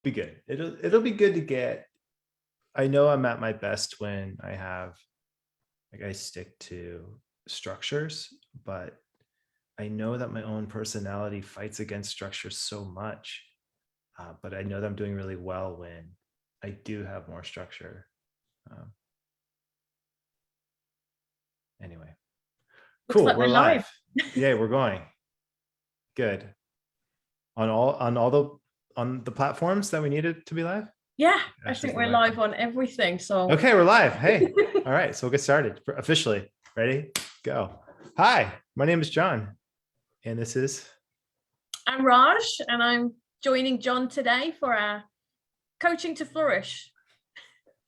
be good. It'll be good to get. I know I'm at my best when I stick to structures, but I know that my own personality fights against structure so much. But I know that I'm doing really well when I do have more structure. Anyway, Looks cool. like We're we're live. live. Yeah, we're going. Good. On the platforms that we needed to be live. Yeah, I Ashley's think the we're live. live on everything. So Okay, we're live. Hey, all right. So we'll get started officially. Ready? Go. Hi, my name is John, and this is I'm Raj, and I'm joining John today for our Coaching to Flourish.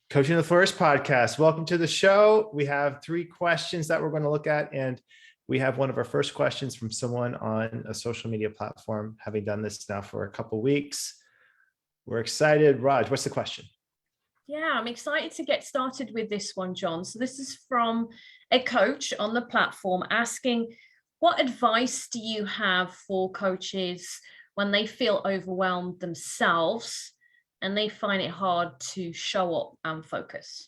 Coaching the Flourish podcast. Welcome to the show. We have 3 questions that we're going to look at, and we have one of our first questions from someone on a social media platform, having done this now for a couple of weeks. We're excited. Raj, what's the question? Yeah, I'm excited to get started with this one, John. So this is from a coach on the platform asking, what advice do you have for coaches when they feel overwhelmed themselves and they find it hard to show up and focus?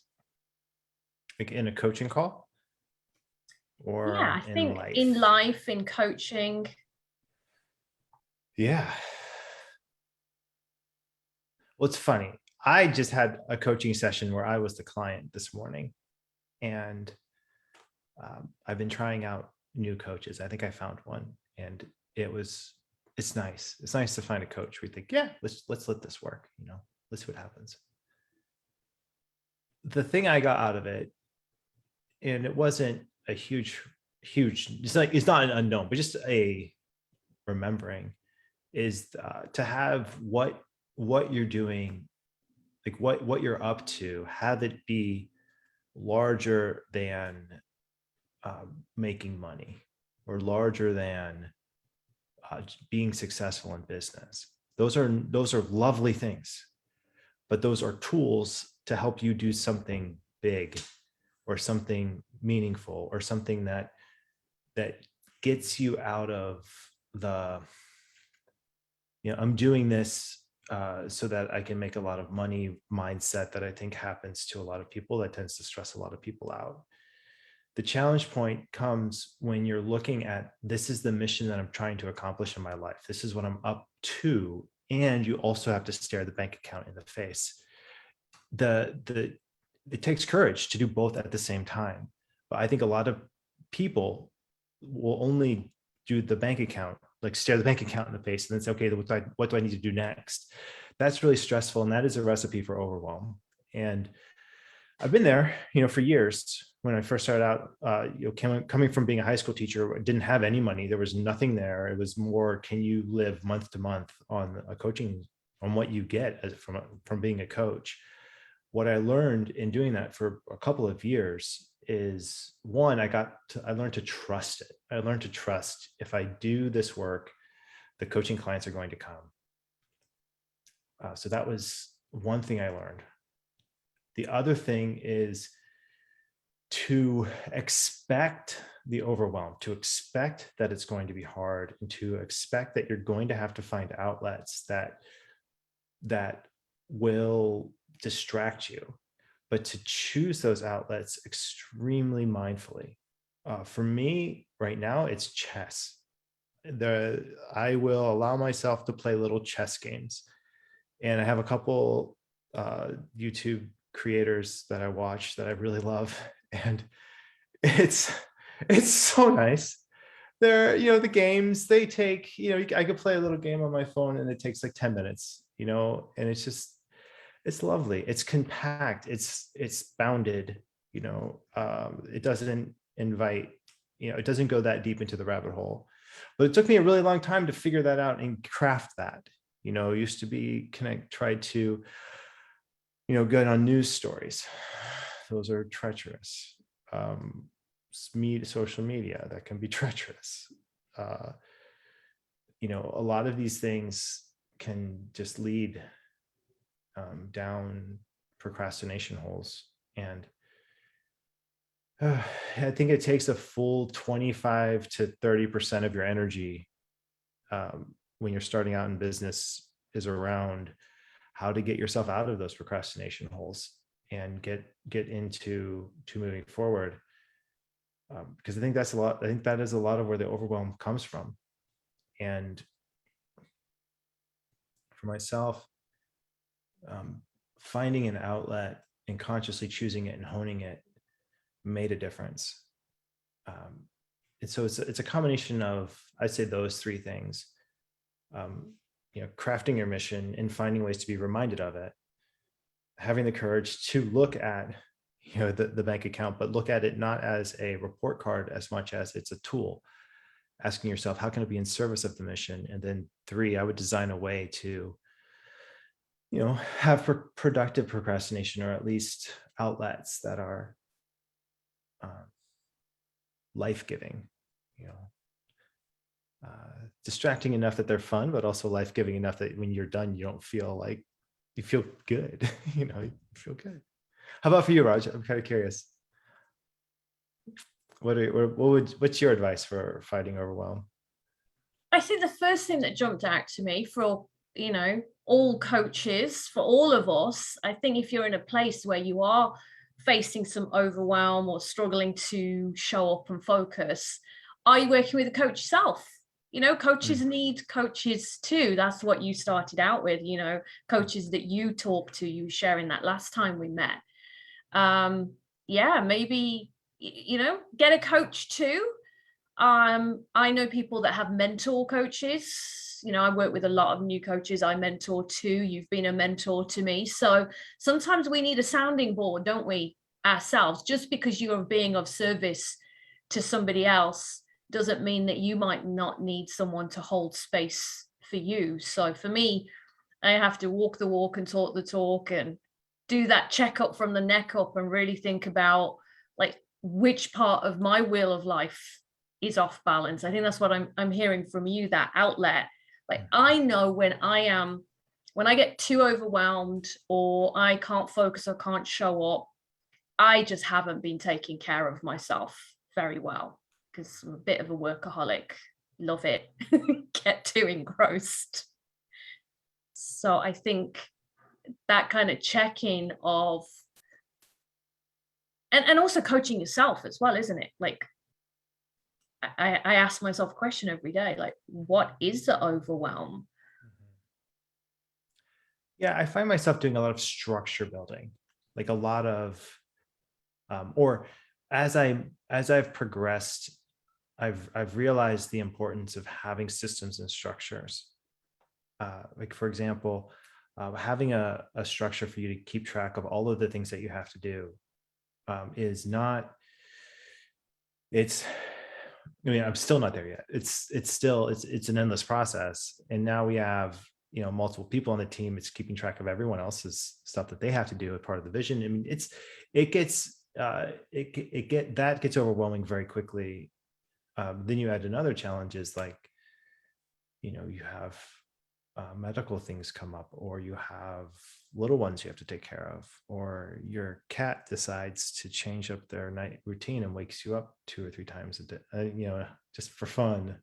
Like in a coaching call? Yeah, Or I in think in life? life, in coaching. Yeah. Well, it's funny. I just had a coaching session where I was the client this morning, and I've been trying out new coaches. I think I found one, and it's nice. It's nice to find a coach. We think, yeah, let's let this work. Let's see what happens. The thing I got out of it, and it wasn't a huge. It's not an unknown, but just a remembering, is to have what you're doing, like what you're up to, have it be larger than making money, or larger than being successful in business. Those are lovely things, but those are tools to help you do something big, or something meaningful, or something that gets you out of the, I'm doing this so that I can make a lot of money mindset that I think happens to a lot of people, that tends to stress a lot of people out. The challenge point comes when you're looking at, this is the mission that I'm trying to accomplish in my life. This is what I'm up to. And you also have to stare the bank account in the face. It takes courage to do both at the same time. But I think a lot of people will only do the bank account, like stare the bank account in the face, and then say, okay, what do I need to do next? That's really stressful, and that is a recipe for overwhelm. And I've been there, for years. When I first started out, coming from being a high school teacher, I didn't have any money. There was nothing there. It was more, can you live month to month on a coaching, on what you get from being a coach? What I learned in doing that for a couple of years is, one, I learned to trust it. I learned to trust, if I do this work, the coaching clients are going to come. So that was one thing I learned. The other thing is to expect the overwhelm, to expect that it's going to be hard, and to expect that you're going to have to find outlets that will distract you, but to choose those outlets extremely mindfully. For me right now, it's chess. I will allow myself to play little chess games, and I have a couple YouTube creators that I watch that I really love, and it's so nice. They're, the games they take, I could play a little game on my phone and it takes like 10 minutes, and it's lovely. It's compact. It's bounded, it doesn't invite, it doesn't go that deep into the rabbit hole. But it took me a really long time to figure that out and craft that. Used to be, try to, get on news stories. Those are treacherous. Social media, that can be treacherous. A lot of these things can just lead down procrastination holes. And I think it takes a full 25 to 30% of your energy when you're starting out in business is around how to get yourself out of those procrastination holes and get into moving forward. Because I think that's a lot. I think that is a lot of where the overwhelm comes from. And for myself, finding an outlet and consciously choosing it and honing it made a difference. And so it's a combination of, I'd say, those three things. Crafting your mission and finding ways to be reminded of it, having the courage to look at the bank account, but look at it not as a report card as much as it's a tool, asking yourself, how can it be in service of the mission? And then 3, I would design a way to have productive procrastination, or at least outlets that are life-giving, distracting enough that they're fun, but also life-giving enough that when you're done, you don't feel like you feel good. You feel good. How about for you, Raj? I'm kind of curious. What's your advice for fighting overwhelm? I think the first thing that jumped out to me for, all coaches, for all of us, I think if you're in a place where you are facing some overwhelm or struggling to show up and focus, are you working with a coach yourself? Coaches need coaches too. That's what you started out with, coaches that you talk to, you sharing that last time we met. Maybe, get a coach too. I know people that have mentor coaches. I work with a lot of new coaches I mentor too. You've been a mentor to me. So sometimes we need a sounding board, don't we, ourselves? Just because you are being of service to somebody else doesn't mean that you might not need someone to hold space for you. So for me, I have to walk the walk and talk the talk and do that checkup from the neck up and really think about like which part of my wheel of life is off balance. I think that's what I'm hearing from you, that outlet. Like I know when I get too overwhelmed or I can't focus or can't show up, I just haven't been taking care of myself very well, because I'm a bit of a workaholic. Love it. Get too engrossed. So I think that kind of checking of, and also coaching yourself as well, isn't it? Like I ask myself a question every day, like, what is the overwhelm? Yeah, I find myself doing a lot of structure building, like a lot of, or as I've progressed, I've realized the importance of having systems and structures. Like for example, having a structure for you to keep track of all of the things that you have to do is not. I'm still not there yet. It's an endless process. And now we have, multiple people on the team. It's keeping track of everyone else's stuff that they have to do as part of the vision. I mean, that gets overwhelming very quickly. Then you add another challenges like, you have medical things come up, or you have little ones you have to take care of, or your cat decides to change up their night routine and wakes you up 2 or 3 times a day, just for fun.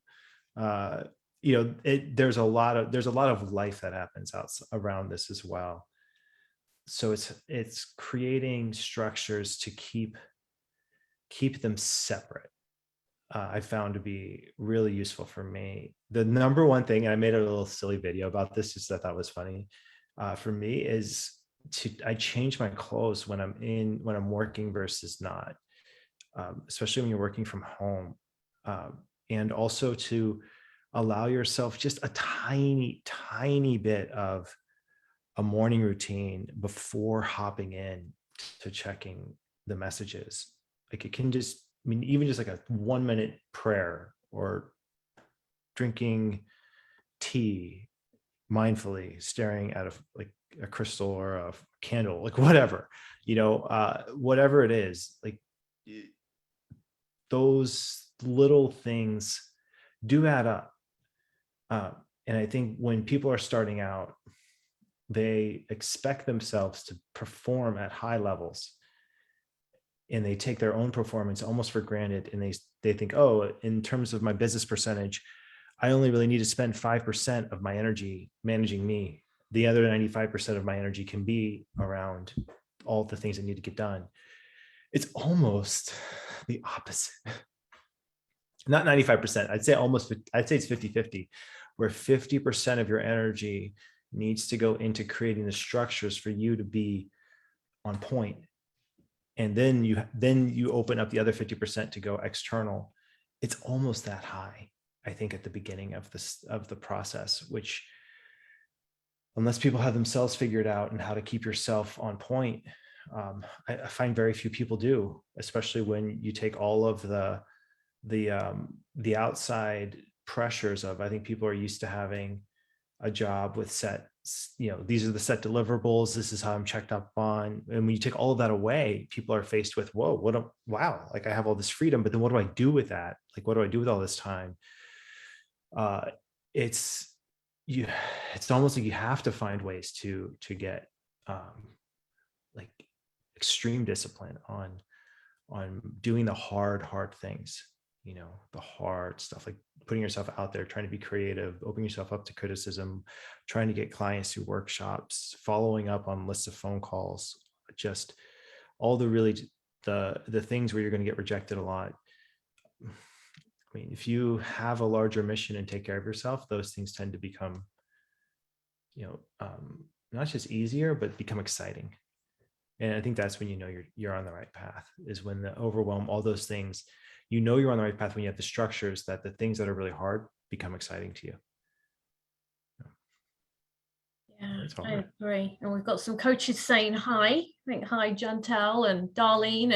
There's a lot of life that happens around this as well. So it's creating structures to keep them separate. I found to be really useful for me. The number one thing, and I made a little silly video about this, just that I thought was funny, for me is I change my clothes when I'm working versus not, especially when you're working from home, and also to allow yourself just a tiny bit of a morning routine before hopping in to checking the messages. Like it can just, even just like a 1-minute prayer, or drinking tea mindfully, staring at a crystal or a candle, like whatever, whatever it is, like those little things do add up. And I think when people are starting out, they expect themselves to perform at high levels, and they take their own performance almost for granted. And they think, oh, in terms of my business percentage, I only really need to spend 5% of my energy managing me. the other 95% of my energy can be around all the things that need to get done. It's almost the opposite. Not 95%. I'd say it's 50-50, where 50% of your energy needs to go into creating the structures for you to be on point. And then you open up the other 50% to go external. It's almost that high, I think, at the beginning of the process, which, unless people have themselves figured out and how to keep yourself on point, I find very few people do, especially when you take all of the outside pressures of, I think people are used to having a job with set, these are the set deliverables, this is how I'm checked up on. And when you take all of that away, people are faced with, whoa, wow, like I have all this freedom, but then what do I do with that? Like, what do I do with all this time? It's almost like you have to find ways to get like extreme discipline on doing the hard things, the hard stuff, like putting yourself out there, trying to be creative, opening yourself up to criticism, trying to get clients through workshops, following up on lists of phone calls, just all the things where you're going to get rejected a lot. I mean, if you have a larger mission and take care of yourself, those things tend to become, not just easier, but become exciting. And I think that's when you're on the right path, is when the overwhelm, all those things, you're on the right path when you have the structures, that the things that are really hard become exciting to you. Yeah, I agree. And we've got some coaches saying hi. I think hi, Jantel and Darlene.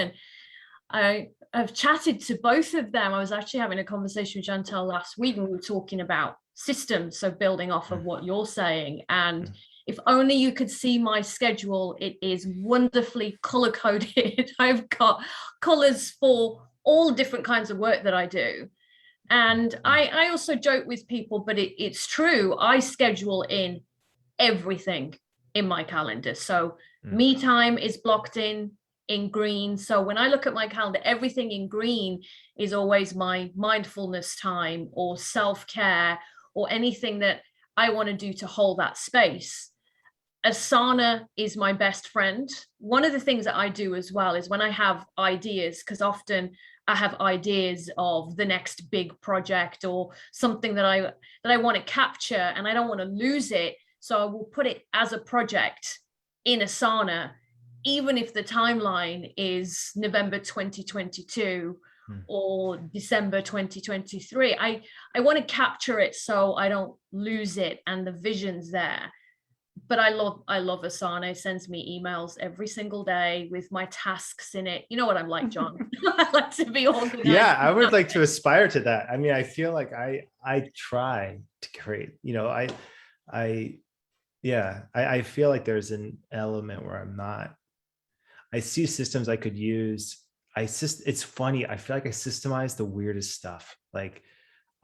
And I've chatted to both of them. I was actually having a conversation with Jantel last week, and we were talking about systems. So building off of what you're saying. And if only you could see my schedule, it is wonderfully color coded. I've got colors for all different kinds of work that I do. And I also joke with people, but it's true. I schedule in everything in my calendar. So me time is blocked in green. So when I look at my calendar, everything in green is always my mindfulness time or self-care or anything that I want to do to hold that space. Asana is my best friend. One of the things that I do as well is when I have ideas, because often I have ideas of the next big project or something that I want to capture, and I don't want to lose it. So I will put it as a project in Asana, even if the timeline is November 2022 or December 2023. I want to capture it so I don't lose it and the vision's there. But I love Asana. It sends me emails every single day with my tasks in it. You know what I'm like, John. I like to be organized. Yeah, I would like to aspire to that. I mean, I feel like I try to create, I feel like there's an element where I'm not. I see systems I could use. It's funny. I feel like I systemize the weirdest stuff. Like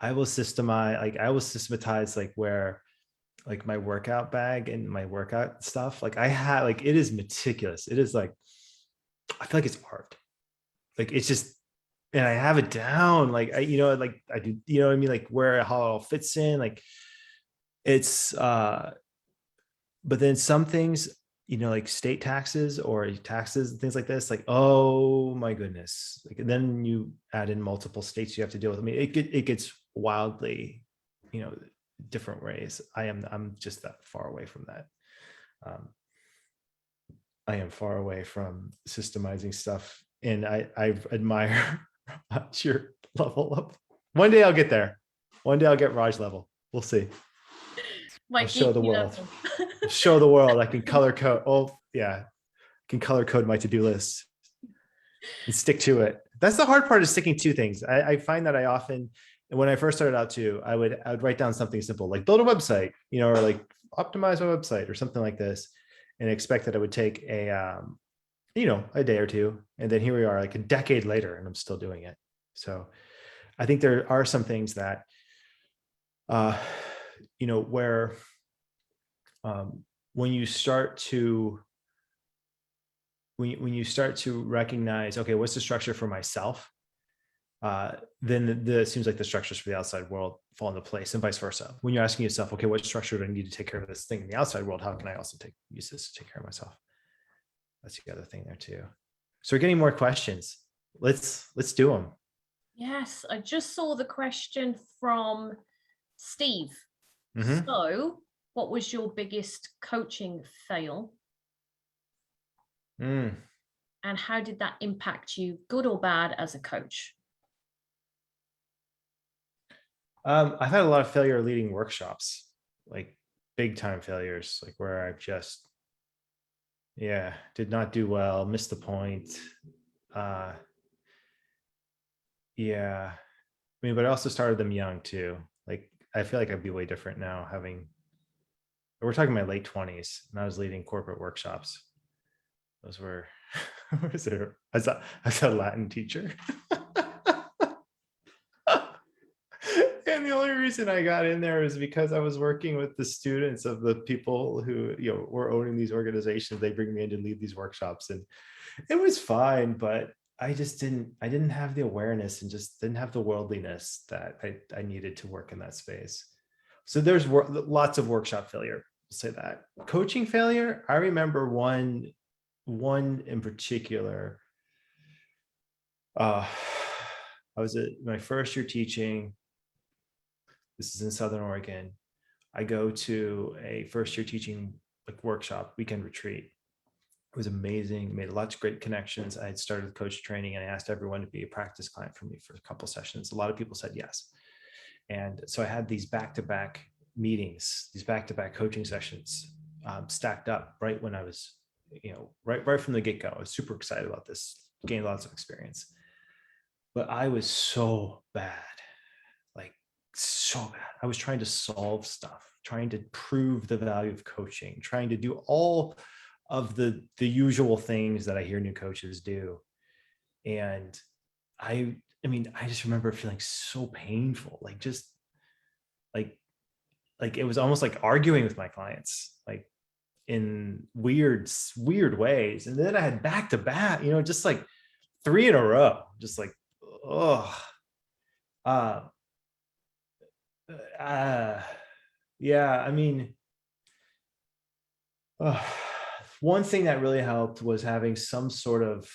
I will systematize like where, like my workout bag and my workout stuff. Like I have, like, it is meticulous. It is like, I feel like it's art. Like it's just, and I have it down. Like I do, what I mean? Like how it all fits in. Like it's, but then some things, like state taxes or taxes and things like this, like, oh my goodness. Like, and then you add in multiple states you have to deal with. I mean, it gets wildly, different ways. I'm just that far away from that. I am far away from systemizing stuff, and I admire your level up. One day I'll get there. One day I'll get Raj level. We'll see. I'll show the world. Show the world. I can color code. Oh yeah, I can color code my to-do list and stick to it. That's the hard part, is sticking to things. I find that I often, when I first started out too, I would write down something simple like build a website, or like optimize my website or something like this, and expect that it would take a day or two. And then here we are like a decade later and I'm still doing it. So I think there are some things that, where when you start to recognize, okay, what's the structure for myself? then it seems like the structures for the outside world fall into place, and vice versa. When you're asking yourself, okay, what structure do I need to take care of this thing in the outside world? How can I also use this to take care of myself? That's the other thing there too. So we're getting more questions. Let's do them. Yes, I just saw the question from Steve. Mm-hmm. So, what was your biggest coaching fail? And how did that impact you, good or bad, as a coach? I've had a lot of failure leading workshops, like big time failures, like where I've just, did not do well, missed the point. But I also started them young too. Like, I feel like I'd be way different now we're talking my late 20s, and I was leading corporate workshops. Those were, what was it? I was a Latin teacher. And the only reason I got in there was because I was working with the students of the people who, were owning these organizations. They bring me in to lead these workshops, and it was fine, but I didn't have the awareness and just didn't have the worldliness that I needed to work in that space. So there's lots of workshop failure. I'll say that. Coaching failure, I remember one in particular. I was at my first year teaching. This is in Southern Oregon. I go to a first year teaching workshop, weekend retreat. It was amazing. Made lots of great connections. I had started coach training, and I asked everyone to be a practice client for me for a couple sessions. A lot of people said yes. And so I had these back-to-back meetings, these back-to-back coaching sessions stacked up right when I was, right from the get-go. I was super excited about this, gained lots of experience. But I was so bad, so bad. I was trying to solve stuff, trying to prove the value of coaching, trying to do all of the usual things that I hear new coaches do. And I just remember feeling so painful, it was almost like arguing with my clients, in weird ways. And then I had back to back, just 3 in a row, just one thing that really helped was having some sort of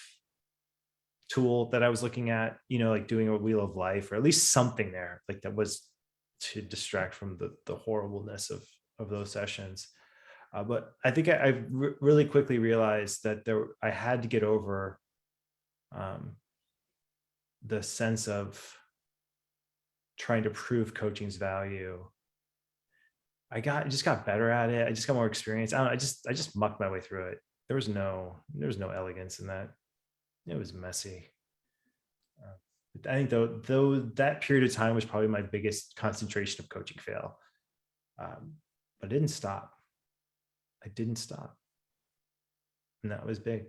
tool that I was looking at, doing a wheel of life, or at least something there, that was to distract from the horribleness of those sessions. But I think I really quickly realized that I had to get over the sense of trying to prove coaching's value. I just got better at it. I just got more experience. I just mucked my way through it. There was no elegance in that. It was messy. I think though that period of time was probably my biggest concentration of coaching fail. But I didn't stop. And that was big.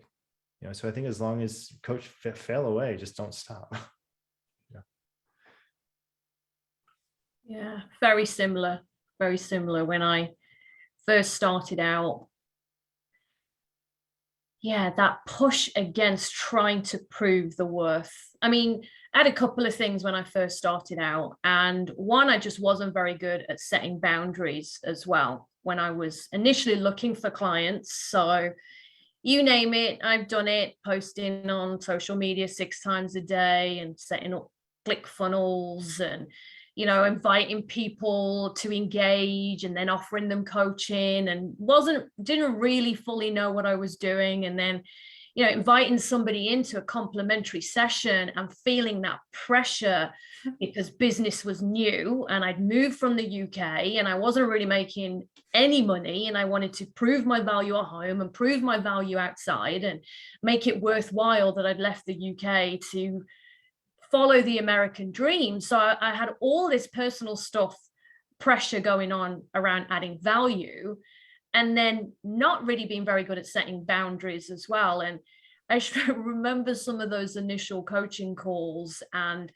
So I think as long as coach fail away, just don't stop. Yeah, very similar when I first started out. Yeah, that push against trying to prove the worth. I had a couple of things when I first started out, and one, I just wasn't very good at setting boundaries as well when I was initially looking for clients. So you name it, I've done it, posting on social media 6 times a day and setting up click funnels and inviting people to engage and then offering them coaching, and didn't really fully know what I was doing. And then, inviting somebody into a complimentary session and feeling that pressure because business was new and I'd moved from the UK and I wasn't really making any money, and I wanted to prove my value at home and prove my value outside and make it worthwhile that I'd left the UK to follow the American dream. So I had all this personal stuff, pressure going on around adding value, and then not really being very good at setting boundaries as well. And I remember some of those initial coaching calls and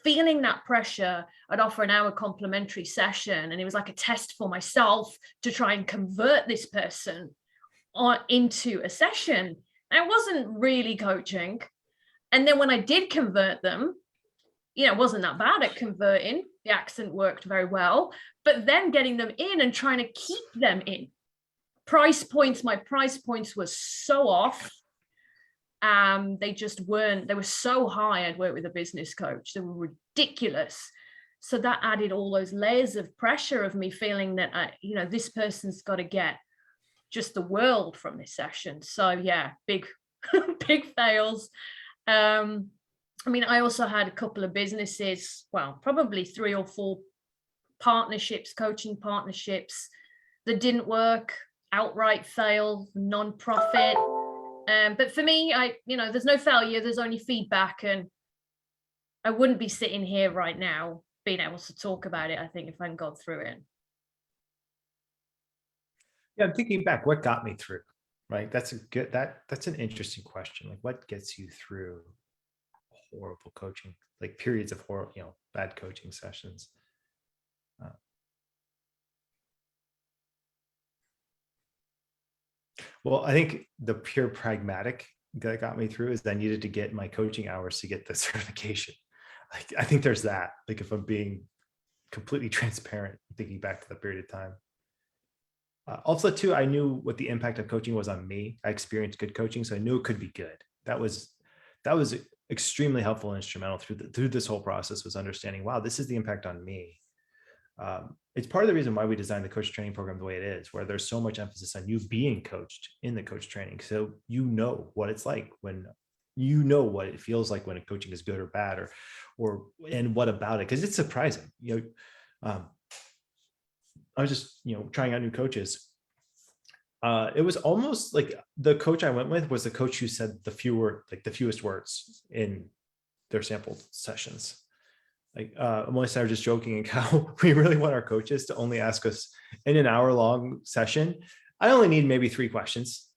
feeling that pressure. I'd offer an hour complimentary session, and it was like a test for myself to try and convert this person into a session. I wasn't really coaching. And then when I did convert them, wasn't that bad at converting. The accent worked very well, but then getting them in and trying to keep them in. My price points were so off. They just weren't, they were so high. I'd worked with a business coach. They were ridiculous. So that added all those layers of pressure of me feeling that, this person's got to get just the world from this session. So yeah, big, big fails. I also had a couple of businesses, well, probably 3 or 4 partnerships, coaching partnerships that didn't work, outright fail, non-profit. But for me, there's no failure, there's only feedback, and I wouldn't be sitting here right now being able to talk about it, I think, if I hadn't gone through it. Yeah, I'm thinking back, what got me through, right? That's an interesting question. Like, what gets you through horrible coaching, like periods of horrible, bad coaching sessions? Well, I think the pure pragmatic that got me through is I needed to get my coaching hours to get the certification. Like, I think there's that, like, if I'm being completely transparent, thinking back to the period of time. Also, too, I knew what the impact of coaching was on me. I experienced good coaching, so I knew it could be good. That was extremely helpful and instrumental through this whole process, was understanding, wow, this is the impact on me. It's part of the reason why we designed the coach training program the way it is, where there's so much emphasis on you being coached in the coach training. So what it's like when what it feels like when a coaching is good or bad, and what about it? Because it's surprising. I was just, trying out new coaches. It was almost like the coach I went with was the coach who said the fewest words in their sample sessions. Like, Melissa and I were just joking and how we really want our coaches to only ask us in an hour-long session. I only need maybe 3 questions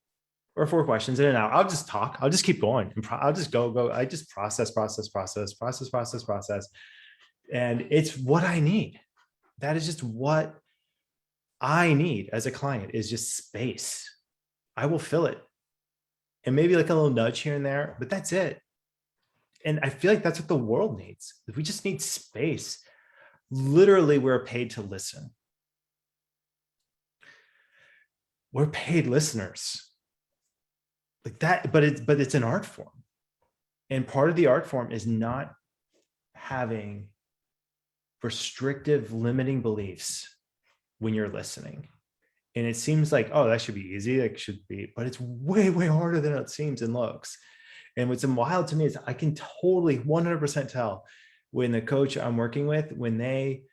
or 4 questions in an hour. I'll just talk. I'll just keep going. And I'll just go. I just process. And it's what I need. That is just what I need as a client, is just space. I will fill it. And maybe like a little nudge here and there, but that's it. And I feel like that's what the world needs. We just need space. Literally, we're paid to listen. We're paid listeners. Like that, but it's an art form. And part of the art form is not having restrictive, limiting beliefs when you're listening. And it seems like, oh, that should be easy. That should be, but it's way, way harder than it seems and looks. And what's wild to me is I can totally 100% tell when the coach I'm working with, when they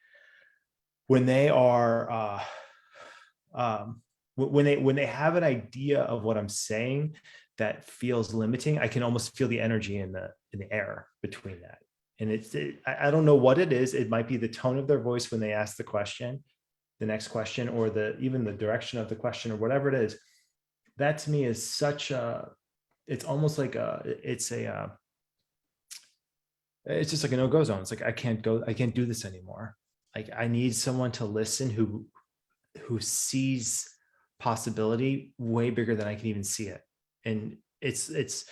have an idea of what I'm saying that feels limiting, I can almost feel the energy in the air between that. And I don't know what it is. It might be the tone of their voice when they ask the next question, or even the direction of the question, or whatever it is. That to me is it's almost like it's just like a no-go zone. It's like, I can't do this anymore. Like, I need someone to listen who sees possibility way bigger than I can even see it. And it's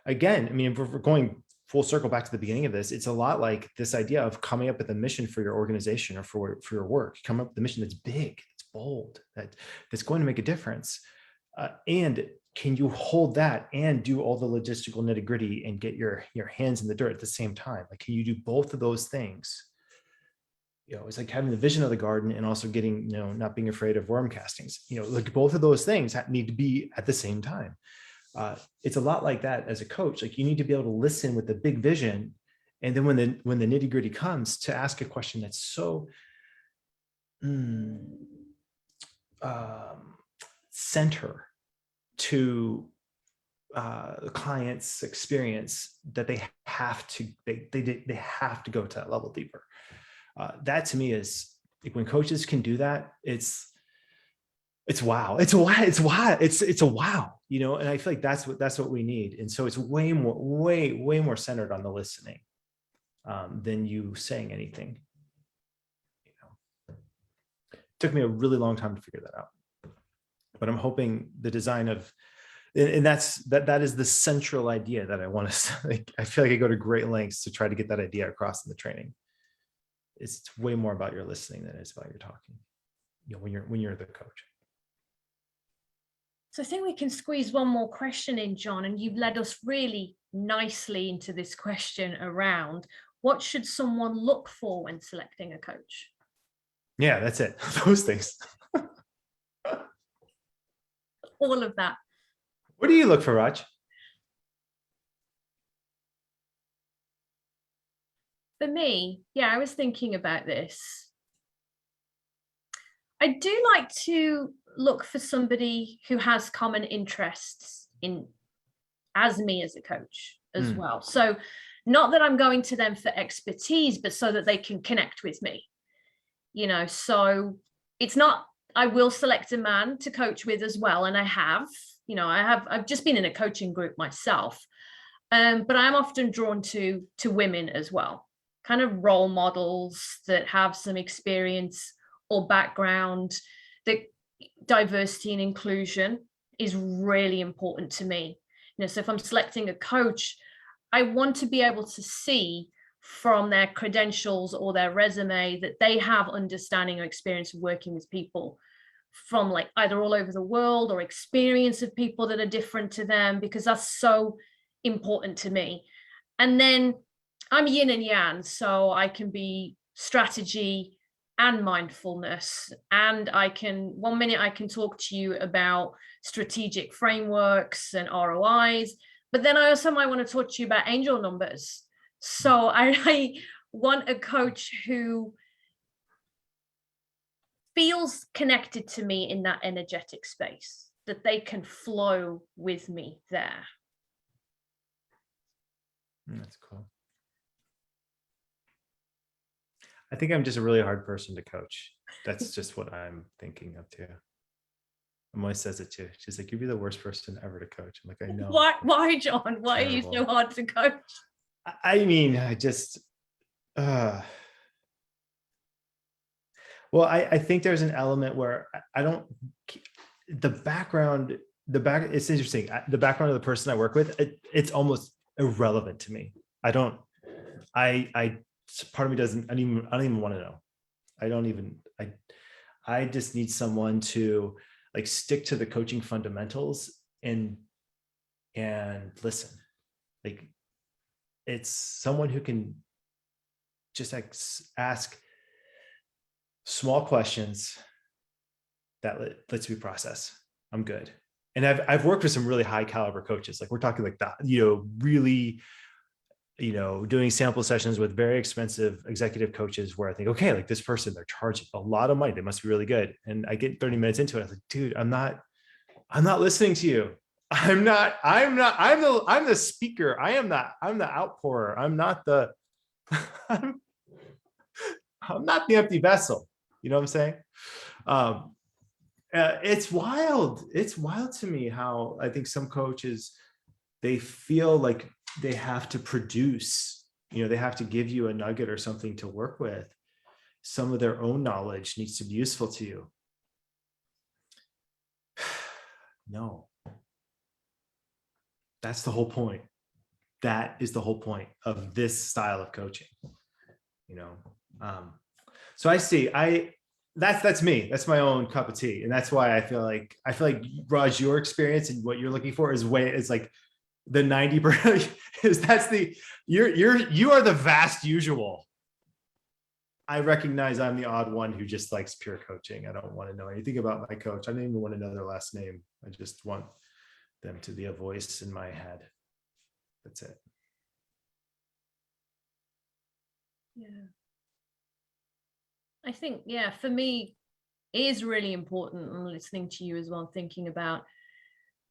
again, if we're going full circle back to the beginning of this, it's a lot like this idea of coming up with a mission for your organization or for your work. Come up with a mission that's big, that's bold, that's going to make a difference. And can you hold that and do all the logistical nitty gritty and get your hands in the dirt at the same time? Like, can you do both of those things? It's like having the vision of the garden and also getting, not being afraid of worm castings. Like, both of those things need to be at the same time. It's a lot like that as a coach. Like, you need to be able to listen with the big vision, and then when the nitty gritty comes, to ask a question that's so center to the client's experience that they have to go to that level deeper. That to me is like, when coaches can do that, it's wow. It's a wow, and I feel like that's what we need. And so it's way more centered on the listening than you saying anything. It took me a really long time to figure that out, but I'm hoping the design of And that is the central idea that I want to, like, I feel like I go to great lengths to try to get that idea across in the training. It's way more about your listening than it's about your talking, when you're the coach. So I think we can squeeze one more question in, John, and you've led us really nicely into this question around what should someone look for when selecting a coach? Yeah, that's it. Those things. All of that. What do you look for, Raj? For me, yeah, I was thinking about this. I do like to look for somebody who has common interests in as me as a coach as well. So not that I'm going to them for expertise, but so that they can connect with me. So it's not, I will select a man to coach with as well. And I've just been in a coaching group myself. But I'm often drawn to women as well, kind of role models that have some experience or background. That diversity and inclusion is really important to me. So if I'm selecting a coach, I want to be able to see from their credentials or their resume that they have understanding or experience of working with people from like either all over the world or experience of people that are different to them, because that's so important to me. And then I'm yin and yang, so I can be strategy and mindfulness, and one minute I can talk to you about strategic frameworks and ROIs, but then I also might want to talk to you about angel numbers. So I want a coach who feels connected to me in that energetic space, that they can flow with me there. That's cool. I think I'm just a really hard person to coach. That's just what I'm thinking of too. Emily says it too. She's like, you'd be the worst person ever to coach. I'm like, I know. Why, John? Why are you so hard to coach? I mean, I just, well, I think there's an element where I don't, it's interesting. The background of the person I work with, it's almost irrelevant to me. Part of me doesn't, I don't even want to know. I just need someone to like stick to the coaching fundamentals and listen. Like, it's someone who can just like ask small questions that lets me process. I'm good. And I've worked with some really high caliber coaches. Like, we're talking like that, really, doing sample sessions with very expensive executive coaches where I think, okay, like this person, they're charging a lot of money. They must be really good. And I get 30 minutes into it. I was like, dude, I'm not listening to you. I'm the speaker. I'm the outpourer. I'm not the empty vessel. You know what I'm saying? It's wild. It's wild to me how I think some coaches, they feel like they have to produce, they have to give you a nugget or something to work with. Some of their own knowledge needs to be useful to you. No. That's the whole point. That is the whole point of this style of coaching. So I see, that's me. That's my own cup of tea. And that's why I feel like Raj, your experience and what you're looking for is like the 90% you are the vast usual. I recognize I'm the odd one who just likes pure coaching. I don't want to know anything about my coach. I don't even want to know their last name. I just want them to be a voice in my head. That's it. Yeah. I think, for me, it is really important. I'm listening to you as well, thinking about,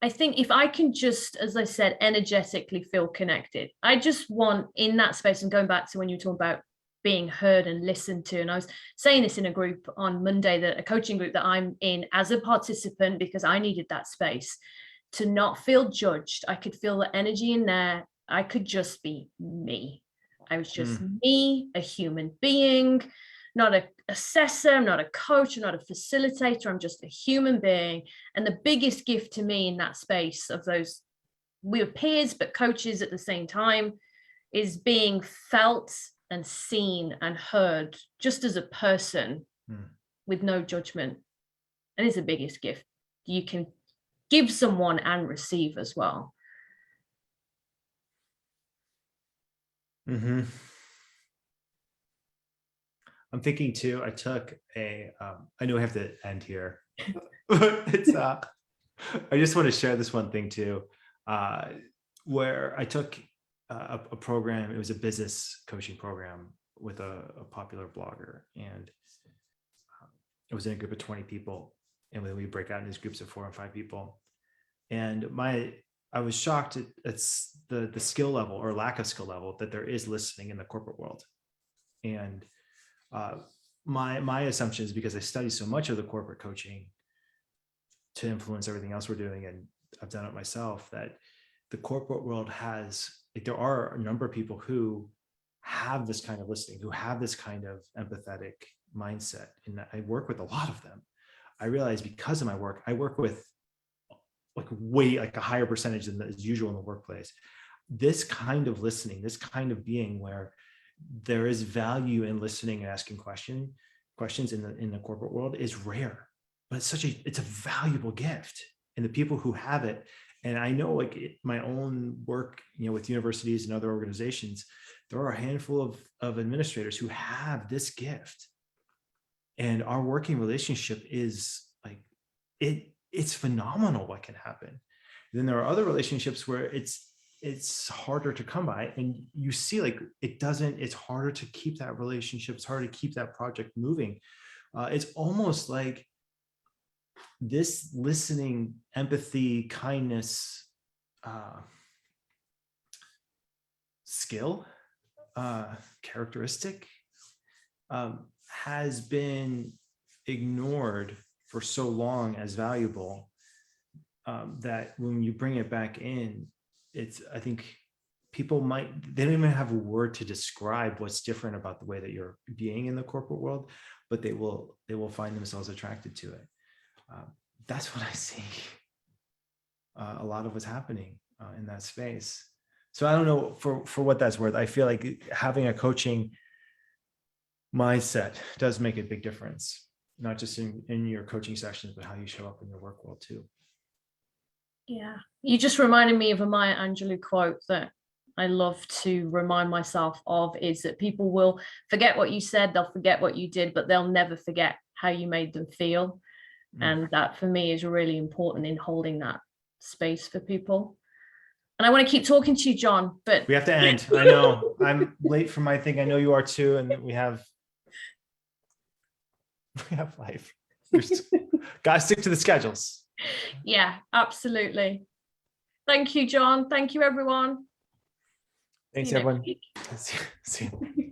I think if I can just, as I said, energetically feel connected, I just want in that space, and going back to when you talk about being heard and listened to, and I was saying this in a group on Monday, that a coaching group that I'm in as a participant, because I needed that space to not feel judged. I could feel the energy in there. I could just be me. I was just me, a human being, not an assessor, I'm not a coach, I'm not a facilitator, I'm just a human being. And the biggest gift to me in that space of those, we were peers, but coaches at the same time, is being felt and seen and heard just as a person with no judgment. And it's the biggest gift you can give someone and receive as well. I'm thinking too, I took I know I have to end here. It's I just want to share this one thing too, where I took a program. It was a business coaching program with a popular blogger, and it was in a group of 20 people, and then we break out in these groups of 4 and 5 people. And I was shocked at the skill level or lack of skill level that there is listening in the corporate world. And my assumption is, because I study so much of the corporate coaching to influence everything else we're doing, and I've done it myself, that the corporate world has, like, there are a number of people who have this kind of listening, who have this kind of empathetic mindset. And I work with a lot of them. I realize because of my work, I work with like a higher percentage than is usual in the workplace. This kind of listening, this kind of being where there is value in listening and asking questions in the corporate world is rare, but it's a valuable gift. And the people who have it, and I know, like, my own work, with universities and other organizations, there are a handful of administrators who have this gift, and our working relationship is like, it's phenomenal what can happen. And then there are other relationships where it's harder to come by, and you see, like, it's harder to keep that relationship. It's harder to keep that project moving. It's almost like this listening, empathy, kindness, skill, characteristic, has been ignored for so long as valuable, that when you bring it back in, I think people they don't even have a word to describe what's different about the way that you're being in the corporate world, but they will find themselves attracted to it. That's what I see. A lot of what's happening in that space. So I don't know, for what that's worth, I feel like having a coaching mindset does make a big difference, not just in your coaching sessions, but how you show up in your work world too. Yeah, you just reminded me of a Maya Angelou quote that I love to remind myself of, is that people will forget what you said, they'll forget what you did, but they'll never forget how you made them feel. And that, for me, is really important in holding that space for people. And I want to keep talking to you, John, but we have to end. I know I'm late for my thing. I know you are too. And we have life. Gotta stick to the schedules. Yeah, absolutely. Thank you, John. Thank you, everyone. Thanks, everyone. See you.